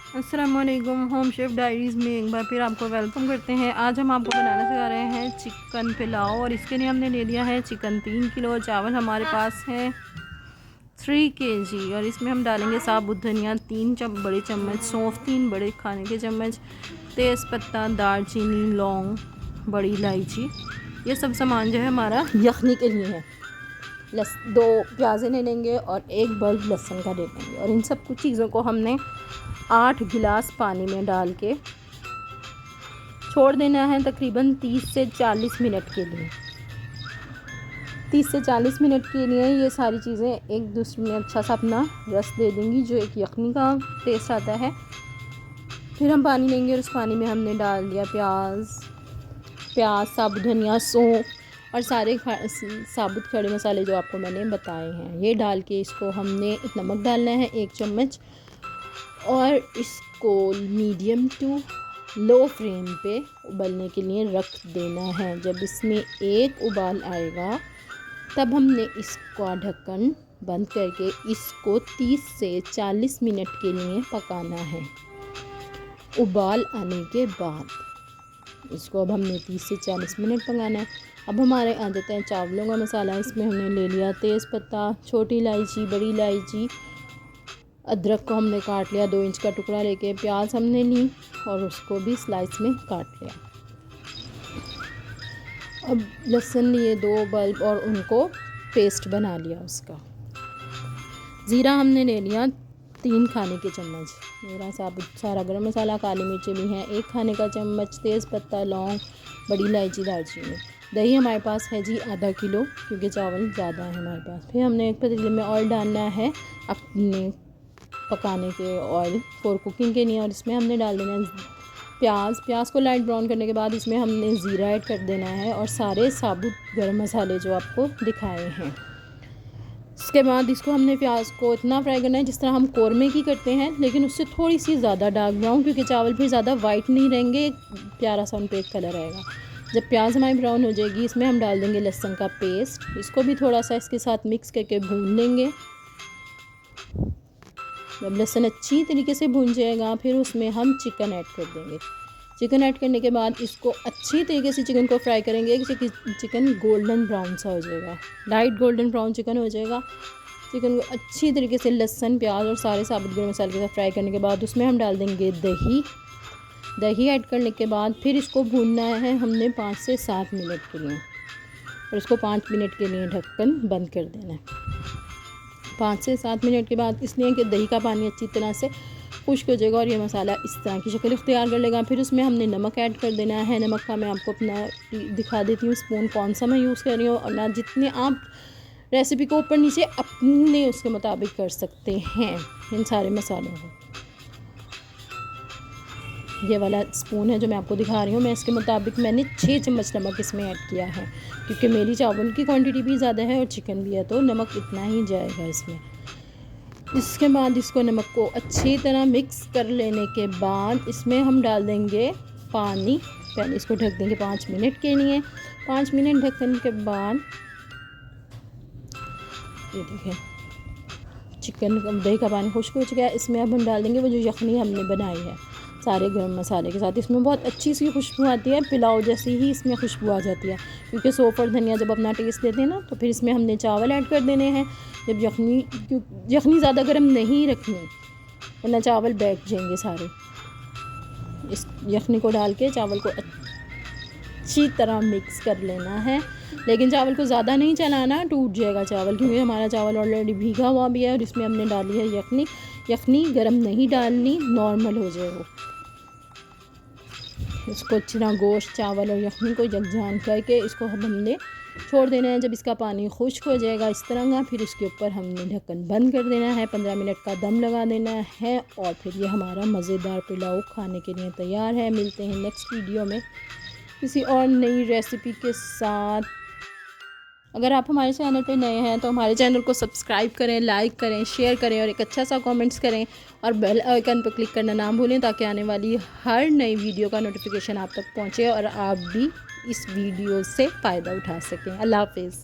अस्सलामुअलैकुम, home chef diaries में एक बार फिर आपको वेलकम करते हैं। आज हम आपको बनाना सिखा रहे हैं चिकन पुलाव और इसके लिए हमने ले लिया है चिकन 3 किलो और चावल हमारे पास है 3 केजी और इसमें हम डालेंगे साबुत धनिया 3 बड़े चम्मच, सौंफ 3 बड़े खाने के चम्मच, तेज़पत्ता, दालचीनी, लौंग, बड़ी इलायची। ये सब सामान जो है हमारा यखनी के लिए है। 2 प्याज़ें ले लेंगे और 1 बल्ब लहसुन का ले लेंगे और इन सब कुछ चीज़ों को हमने 8 गिलास पानी में डाल के छोड़ देना है तकरीबन 30 से 40 मिनट के लिए। 30 से 40 मिनट के लिए ये सारी चीज़ें एक दूसरे में अच्छा सा अपना रस दे देंगी, जो एक यखनी का टेस्ट आता है। फिर हम पानी लेंगे और उस पानी में हमने डाल दिया प्याज, साबुत धनिया, सौंफ और सारे साबुत खड़े मसाले जो आपको मैंने बताए हैं। ये डाल के इसको हमने नमक डालना है 1 चम्मच और इसको मीडियम टू लो फ्लेम पे उबलने के लिए रख देना है। जब इसमें एक उबाल आएगा तब हमने इसका ढक्कन बंद करके इसको 30 से 40 मिनट के लिए पकाना है। उबाल आने के बाद इसको अब हमने 30 से 40 मिनट पकाना है। अब हमारे आ जाते हैं चावलों का मसाला। इसमें हमने ले लिया तेज़पत्ता, छोटी इलायची, बड़ी इलायची, अदरक को हमने काट लिया 2 इंच का टुकड़ा लेके, प्याज हमने ली और उसको भी स्लाइस में काट लिया। अब लहसुन लिए 2 बल्ब और उनको पेस्ट बना लिया उसका। ज़ीरा हमने ले लिया 3 खाने के चम्मच, मेरा साबुत सारा गरम मसाला, काली मिर्चें भी हैं 1 खाने का चम्मच, तेज़पत्ता, लौंग, बड़ी इलायची, दालचीनी। दही हमारे पास है जी आधा किलो, क्योंकि चावल ज़्यादा है हमारे पास। फिर हमने एक पतीले में ऑयल डालना है अपने पकाने के ऑयल फॉर कुकिंग के लिए और इसमें हमने डाल देना प्याज को लाइट ब्राउन करने के बाद इसमें हमने ज़ीरा ऐड कर देना है और सारे साबुत गरम मसाले जो आपको दिखाए हैं। इसके बाद इसको हमने प्याज को इतना फ्राई करना है जिस तरह हम कौरमे की करते हैं, लेकिन उससे थोड़ी सी ज़्यादा डार्क ब्राउन, क्योंकि चावल फिर ज़्यादा वाइट नहीं रहेंगे, एक प्यारा सा उन पर एक कलर आएगा। जब प्याज हमारी ब्राउन हो जाएगी इसमें हम डाल देंगे लहसुन का पेस्ट, इसको भी थोड़ा सा इसके साथ मिक्स करके भून लेंगे। जब लहसुन अच्छी तरीके से भून जाएगा फिर उसमें हम चिकन ऐड कर देंगे। चिकन ऐड करने के बाद इसको अच्छी तरीके से चिकन को फ्राई करेंगे कि चिकन गोल्डन ब्राउन सा हो जाएगा, लाइट गोल्डन ब्राउन चिकन हो जाएगा। चिकन को अच्छी तरीके से लहसुन, प्याज और सारे साबुत गरम मसाले के साथ फ्राई करने के बाद उसमें हम डाल देंगे दही ऐड करने के बाद फिर इसको भूनना है हमने 5 से 7 मिनट के लिए और इसको 5 मिनट के लिए ढक्कन बंद कर देना है। 5 से 7 मिनट के बाद, इसलिए कि दही का पानी अच्छी तरह से खुश्क हो जाएगा और ये मसाला इस तरह की शक्ल इख्तियार कर लेगा। फिर उसमें हमने नमक ऐड कर देना है। नमक का मैं आपको अपना दिखा देती हूँ स्पून कौन सा मैं यूज़ कर रही हूँ, और ना जितने आप रेसिपी को ऊपर नीचे अपने उसके मुताबिक कर सकते हैं इन सारे मसालों को। ये वाला स्पून है जो मैं आपको दिखा रही हूँ, मैं इसके मुताबिक मैंने 6 चम्मच नमक इसमें ऐड किया है, क्योंकि मेरी चावल की क्वांटिटी भी ज़्यादा है और चिकन भी है, तो नमक इतना ही जाएगा इसमें। इसके बाद इसको नमक को अच्छी तरह मिक्स कर लेने के बाद इसमें हम डाल देंगे पानी। पहले इसको ढक देंगे 5 मिनट के लिए। 5 मिनट ढकने के बाद ये देखें चिकन दही का पानी खुश्क हो चुका है। इसमें अब हम डाल देंगे वो जो यखनी हमने बनाई है सारे गरम मसाले के साथ। इसमें बहुत अच्छी सी खुशबू आती है, पुलाव जैसी ही इसमें खुशबू आ जाती है, क्योंकि सौंफ और धनिया जब अपना टेस्ट देते हैं ना, तो फिर इसमें हमने चावल ऐड कर देने हैं। जब यखनी ज़्यादा गर्म नहीं रखनी, वरना चावल बैठ जाएंगे सारे। इस यखनी को डाल के चावल को अच्छी तरह मिक्स कर लेना है, लेकिन चावल को ज़्यादा नहीं चलाना, टूट जाएगा चावल, क्योंकि हमारा चावल ऑलरेडी भीगा हुआ भी है और इसमें हमने डाली है यखनी गरम नहीं डालनी, नॉर्मल हो जाए वो। इसको अच्छी तरह गोश्त, चावल और यखनी को यकजान करके इसको हमने छोड़ देना है। जब इसका पानी खुश्क हो जाएगा इस तरह का, फिर इसके ऊपर हमने ढक्कन बंद कर देना है, 15 मिनट का दम लगा देना है और फिर ये हमारा मज़ेदार पुलाव खाने के लिए तैयार है। मिलते हैं नेक्स्ट वीडियो में किसी और नई रेसिपी के साथ। अगर आप हमारे चैनल पे नए हैं तो हमारे चैनल को सब्सक्राइब करें, लाइक करें, शेयर करें और एक अच्छा सा कमेंट्स करें और बेल आइकन पर क्लिक करना ना भूलें, ताकि आने वाली हर नई वीडियो का नोटिफिकेशन आप तक पहुंचे और आप भी इस वीडियो से फ़ायदा उठा सकें। अल्लाह हाफ़िज़।